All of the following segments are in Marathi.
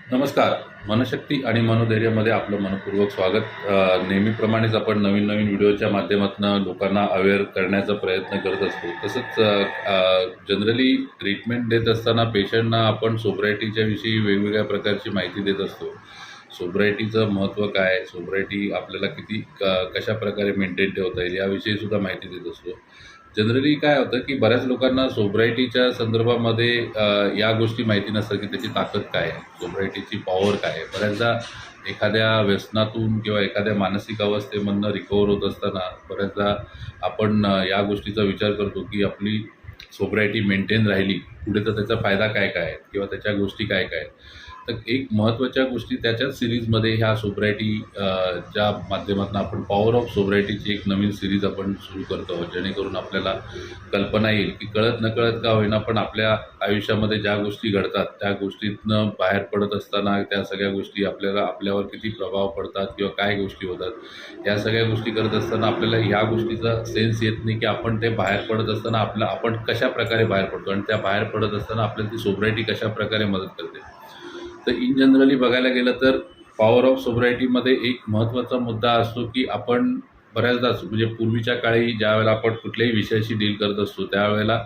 नमस्कार. मनशक्ती आणि मनोधैर्यामध्ये आपलं मनपूर्वक स्वागत. नेहमीप्रमाणेच आपण नवीन नवीन व्हिडिओच्या माध्यमातून लोकांना अवेअर करण्याचा प्रयत्न करत असतो. तसंच जनरली ट्रीटमेंट देत असताना पेशंटना आपण सोब्रायटीच्या विषयी वेगवेगळ्या प्रकारची माहिती देत असतो. सोब्रायटीचं महत्त्व काय, सोब्रायटी आपल्याला किती कशाप्रकारे मेंटेन ठेवता येईल याविषयी सुद्धा माहिती देत असतो. जनरली काय होतं की बऱ्याच लोकांना सोब्रायटीच्या संदर्भामध्ये या गोष्टी माहिती नसतात की त्याची ताकद काय आहे, सोब्रायटीची पॉवर काय आहे. बऱ्याचदा एखाद्या व्यसनातून किंवा एखाद्या मानसिक अवस्थेमधनं रिकवर होत असताना बऱ्याचदा आपण या गोष्टीचा विचार करतो की आपली सोब्रायटी मेंटेन राहिली पुढे तर त्याचा फायदा काय काय आहे किंवा त्याच्या गोष्टी काय काय आहेत. तर एक महत्त्वाच्या गोष्टी त्याच्याच सिरीजमध्ये ह्या सोब्रायटी च्या माध्यमातून आपण पॉवर ऑफ सोब्रायटीची एक नवीन सिरीज आपण सुरू करतो आहोत, जेणेकरून आपल्याला कल्पना येईल की कळत नकळत का होईना पण आपल्या आयुष्यामध्ये ज्या गोष्टी घडतात त्या गोष्टीतनं बाहेर पडत असताना त्या सगळ्या गोष्टी आपल्यावर किती प्रभाव पडतात किंवा काय गोष्टी होतात या सगळ्या गोष्टी करत असताना आपल्याला ह्या गोष्टीचा सेन्स येत नाही की आपण ते बाहेर पडत असताना आपण कशा प्रकारे बाहेर पडतो आणि त्या बाहेर पडत असताना आपल्याला ती सोब्रायटी कशा प्रकारे मदत करते. तर इन जनरली बघायला गेलं तर पॉवर ऑफ सोब्रायटीमध्ये एक महत्त्वाचा मुद्दा असतो की आपण बऱ्याचदा म्हणजे पूर्वीच्या काळी ज्यावेळेला आपण कुठल्याही विषयाशी डील करत असतो त्यावेळेला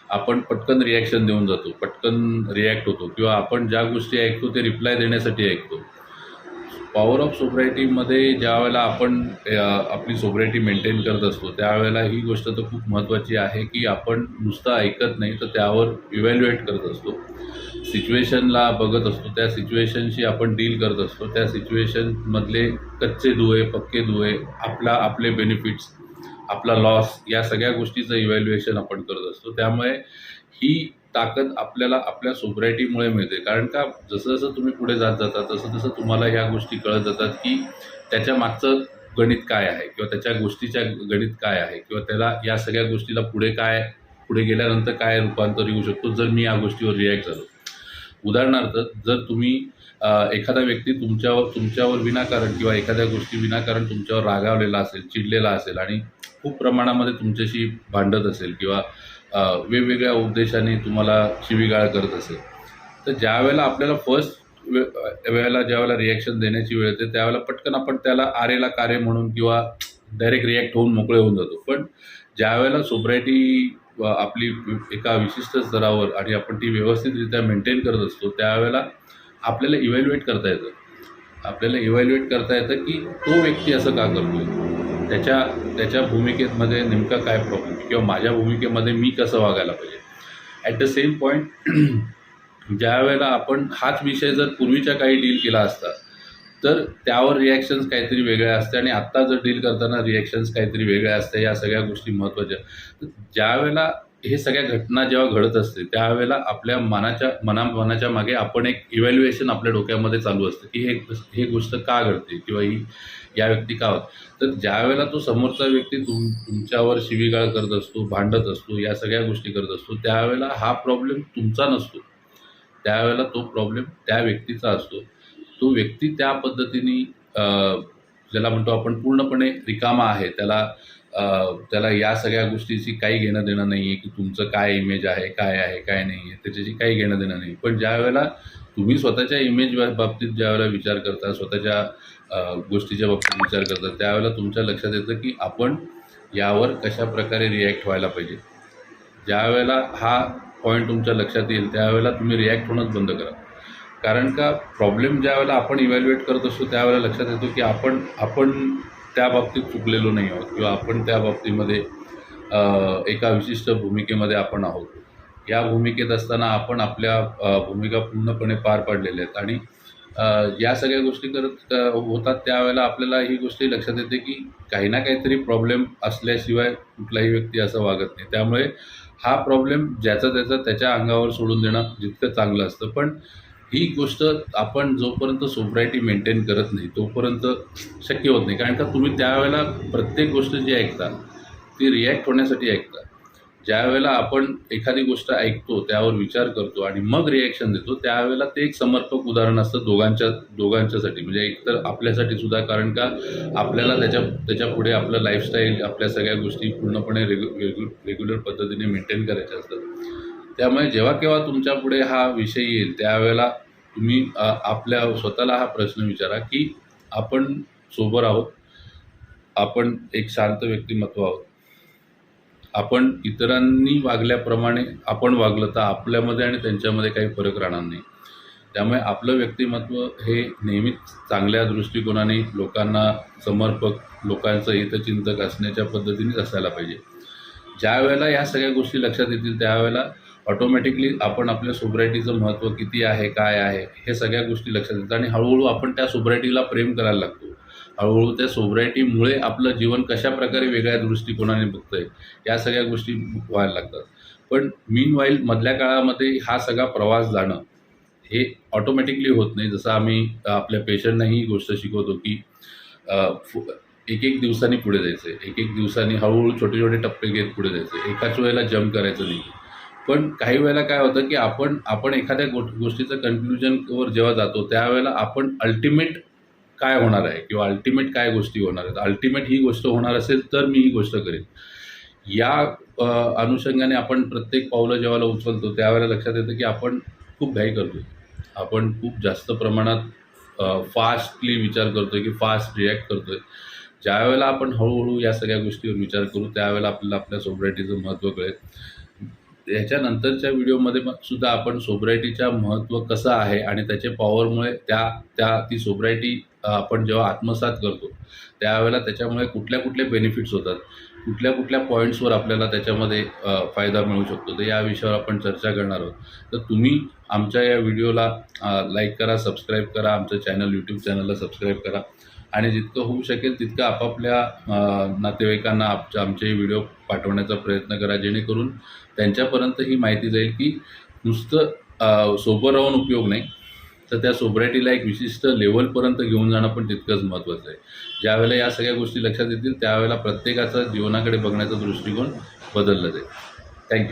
आपण पटकन रिॲक्शन देऊन जातो, पटकन रिॲक्ट होतो किंवा आपण ज्या गोष्टी ऐकतो ते रिप्लाय देण्यासाठी ऐकतो. पॉवर ऑफ सोब्रायटीमध्ये ज्यावेळेला आपण आपली सोब्रायटी मेंटेन करत असतो त्यावेळेला ही गोष्ट तर खूप महत्त्वाची आहे की आपण नुसतं ऐकत नाही तर त्यावर इव्हॅल्युएट करत असतो, सिच्युएशनला बघत असतो, त्या सिच्युएशनशी आपण डील करत असतो, त्या सिच्युएशनमधले कच्चे दुवे पक्के दुवे आपले बेनिफिट्स, आपला लॉस या सगळ्या गोष्टीचं इव्हॅल्युएशन आपण करत असतो. त्यामुळे ही ताकद आपल्याला आपल्या सोब्रायटीमुळे मिळते. कारण का जसं जसं तुम्ही पुढे जात जाता तसं तसं तुम्हाला ह्या गोष्टी कळत जातात की त्याच्या मागचं गणित काय आहे किंवा त्याच्या गोष्टीच्या गणित काय आहे किंवा त्याला या सगळ्या गोष्टीला पुढे गेल्यानंतर काय रूपांतर येऊ शकतो जर मी या गोष्टीवर रिॲक्ट झालो. उदाहरणार्थ जर तुम्ही एखादा व्यक्ती तुमच्यावर विनाकारण किंवा एखाद्या गोष्टी विनाकारण तुमच्यावर रागावलेला असेल, चिडलेला असेल आणि खूप प्रमाणामध्ये तुमच्याशी भांडत असेल किंवा वेगवेगळ्या उद्देशाने तुम्हाला शिवीगाळ करत असेल, तर ज्यावेळेला आपल्याला वेळेला ज्यावेळेला रिॲक्शन देण्याची वेळ येते त्यावेळेला पटकन आपण त्याला आरेला कारे म्हणून किंवा डायरेक्ट रिॲक्ट होऊन मोकळे होऊन जातो. पण ज्यावेळेला सोब्रायटी आपली एका विशिष्ट स्तरावर आणि आपण ती व्यवस्थितरित्या मेंटेन करत असतो त्यावेळेला आपल्याला इव्हॅल्युएट करता येतं. आपल्याला इव्हॅल्युएट करता येतं की तो व्यक्ती असं का करतोय, त्याच्या भूमिकेमध्ये नेमका काय प्रॉब्लेम किंवा माझ्या भूमिकेमध्ये मी कसं वागायला पाहिजे. ॲट द सेम पॉईंट ज्यावेळेला आपण हाच विषय जर पूर्वीच्या काही डील केला असता तर त्यावर रिॲक्शन्स काहीतरी वेगळ्या असते आणि आत्ता जर डील करताना रिॲक्शन्स काहीतरी वेगळ्या असते. या सगळ्या गोष्टी महत्त्वाच्या. ज्यावेळेला हे सगळ्या घटना जेव्हा घडत असते त्यावेळेला आपल्या मनाच्या मागे आपण एक इव्हॅल्युएशन आपल्या डोक्यामध्ये चालू असतं की हे गोष्ट का घडते किंवा या व्यक्ती का होत. तर ज्यावेळेला तो समोरचा व्यक्ती तुमच्यावर शिवीगाळ करत असतो, भांडत असतो, या सगळ्या गोष्टी करत असतो त्यावेळेला हा प्रॉब्लेम तुमचा नसतो, त्यावेळेला तो प्रॉब्लेम त्या व्यक्तीचा असतो. तो व्यक्ती त्या पद्धतीने ज्याला म्हणतो आपण पूर्णपणे रिकामा आहे, त्याला या सगळ्या गोष्टीची काही घेणं देणं नाही आहे की तुमचं काय इमेज आहे, काय नाही आहे, त्याच्याशी काही घेणं देणं नाही. पण ज्यावेळेला तुम्ही स्वतःच्या इमेज बाबतीत ज्यावेळेला विचार करता, स्वतःच्या गोष्टीच्या बाबतीत विचार करता त्यावेळेला तुमच्या लक्षात येतं की आपण यावर कशाप्रकारे रिॲक्ट व्हायला पाहिजे. ज्यावेळेला हा पॉईंट तुमच्या लक्षात येईल त्यावेळेला तुम्ही रिॲक्ट होणंच बंद करा. कारण का प्रॉब्लेम ज्यावेळेला आपण इव्हॅल्युएट करत असतो त्यावेळेला लक्षात येतो की आपण त्या बाबतीत चुकलेलो नाही आहोत किंवा आपण त्या बाबतीमध्ये एका विशिष्ट भूमिकेमध्ये आपण आहोत. या भूमिकेत असताना आपण आपल्या भूमिका पूर्णपणे पार पाडलेल्या आहेत आणि या सगळ्या गोष्टी करत होतात त्यावेळेला आपल्याला ही गोष्टी लक्षात येते की काही ना काहीतरी प्रॉब्लेम असल्याशिवाय कुठलाही व्यक्ती असं वागत नाही. त्यामुळे हा प्रॉब्लेम त्याच्या अंगावर सोडून देणं जितकं चांगलं असतं. पण ही गोष्ट आपण जोपर्यंत सोब्रायटी मेंटेन करत नाही तोपर्यंत शक्य होत नाही. कारण का तुम्ही त्यावेळेला प्रत्येक गोष्ट जी ऐकता ती रिॲक्ट होण्यासाठी ऐकता. ज्यावेळेला आपण एखादी गोष्ट ऐकतो, त्यावर विचार करतो आणि मग रिॲक्शन देतो त्यावेळेला ते एक समर्पक उदाहरण असतं दोघांच्यासाठी, म्हणजे एकतर आपल्यासाठी सुद्धा. कारण का आपल्याला त्याच्या पुढे आपलं लाईफस्टाईल, आपल्या सगळ्या गोष्टी पूर्णपणे रेग्युलर पद्धतीने मेंटेन करायच्या असतात. त्यामुळे जेव्हा केव्हा तुमच्या पुढे हा विषय येईल त्यावेळेला तुम्ही आपल्या स्वतःला हा प्रश्न विचारा की आपण सोबर आहोत, आपण एक शांत व्यक्तिमत्व आहोत, आपण इतरांनी वागल्याप्रमाणे आपण वागलं तर आपल्यामध्ये आणि त्यांच्यामध्ये काही फरक राहणार नाही. त्यामुळे आपलं व्यक्तिमत्व हे नेहमीच चांगल्या दृष्टिकोनाने लोकांना समर्पक, लोकांचं हितचिंतक असण्याच्या पद्धतीनेच असायला पाहिजे. ज्यावेळेला ह्या सगळ्या गोष्टी लक्षात येतील त्यावेळेला ऑटोमॅटिकली आपण आपल्या सोब्रायटीचं महत्त्व किती आहे, काय आहे, हे सगळ्या गोष्टी लक्षात येतात आणि हळूहळू आपण त्या सोब्रायटीला प्रेम करायला लागतो. हळूहळू त्या सोब्रायटीमुळे आपलं जीवन कशाप्रकारे वेगळ्या दृष्टिकोनाने बघतंय, या सगळ्या गोष्टी व्हायला लागतात. पण मीनवाईल मधल्या काळामध्ये हा सगळा प्रवास जाणं हे ऑटोमॅटिकली होत नाही. जसं आम्ही आपल्या पेशंटना ही गोष्ट शिकवतो की एक एक दिवसांनी पुढे जायचं आहे, एक एक दिवसांनी हळूहळू छोटे छोटे टप्पे घेत पुढे जायचं आहे, एकाच वेळेला जंप करायचं नाही. पण काही वेळेला काय होतं की आपण एखाद्या गोष्टीचं कन्क्लुजनवर जेव्हा जातो त्यावेळेला आपण अल्टिमेट काय होणार आहे किंवा अल्टिमेट काय गोष्टी होणार आहेत, अल्टिमेट ही गोष्ट होणार असेल तर मी ही गोष्ट करेन, या अनुषंगाने आपण प्रत्येक पावलं जेव्हा उचलतो त्यावेळेला लक्षात येतं की आपण खूप घाई करतो, आपण खूप जास्त प्रमाणात फास्टली विचार करतोय की फास्ट रिॲक्ट करतोय. ज्यावेळेला आपण हळूहळू या सगळ्या गोष्टीवर विचार करू त्यावेळेला आपल्याला आपल्या सोब्रायटीचं महत्त्व कळेल. याच्यानंतरच्या व्हिडिओमध्ये सुद्धा आपण सोब्रायटीचं महत्त्व कसं आहे आणि त्याच्या पॉवरमुळे ती सोब्रायटी आपण जेव्हा आत्मसात करतो त्यावेळेला त्याच्यामुळे कुठल्या कुठले बेनिफिट्स होतात, कुठल्या कुठल्या पॉईंट्सवर आपल्याला त्याच्यामध्ये फायदा मिळू शकतो, तर या विषयावर आपण चर्चा करणार आहोत. तर तुम्ही आमच्या या व्हिडिओला लाईक करा, सबस्क्राईब करा, आमचं चॅनल यूट्यूब चॅनलला सबस्क्राईब करा आणि जितकं होऊ शकेल तितकं आपापल्या नातेवाईकांना आमचे व्हिडिओ पाठवण्याचा प्रयत्न करा, जेणेकरून त्यांच्यापर्यंत ही माहिती जाईल की नुसतं सोबर राहून उपयोग नाही, तर त्या सोब्रायटीला एक विशिष्ट लेवलपर्यंत घेऊन जाणं पण तितकंच महत्त्वाचं आहे. ज्यावेळेला या सगळ्या गोष्टी लक्षात येतील त्यावेळेला प्रत्येकाचा जीवनाकडे बघण्याचा दृष्टिकोन बदलला जाईल. थँक्यू.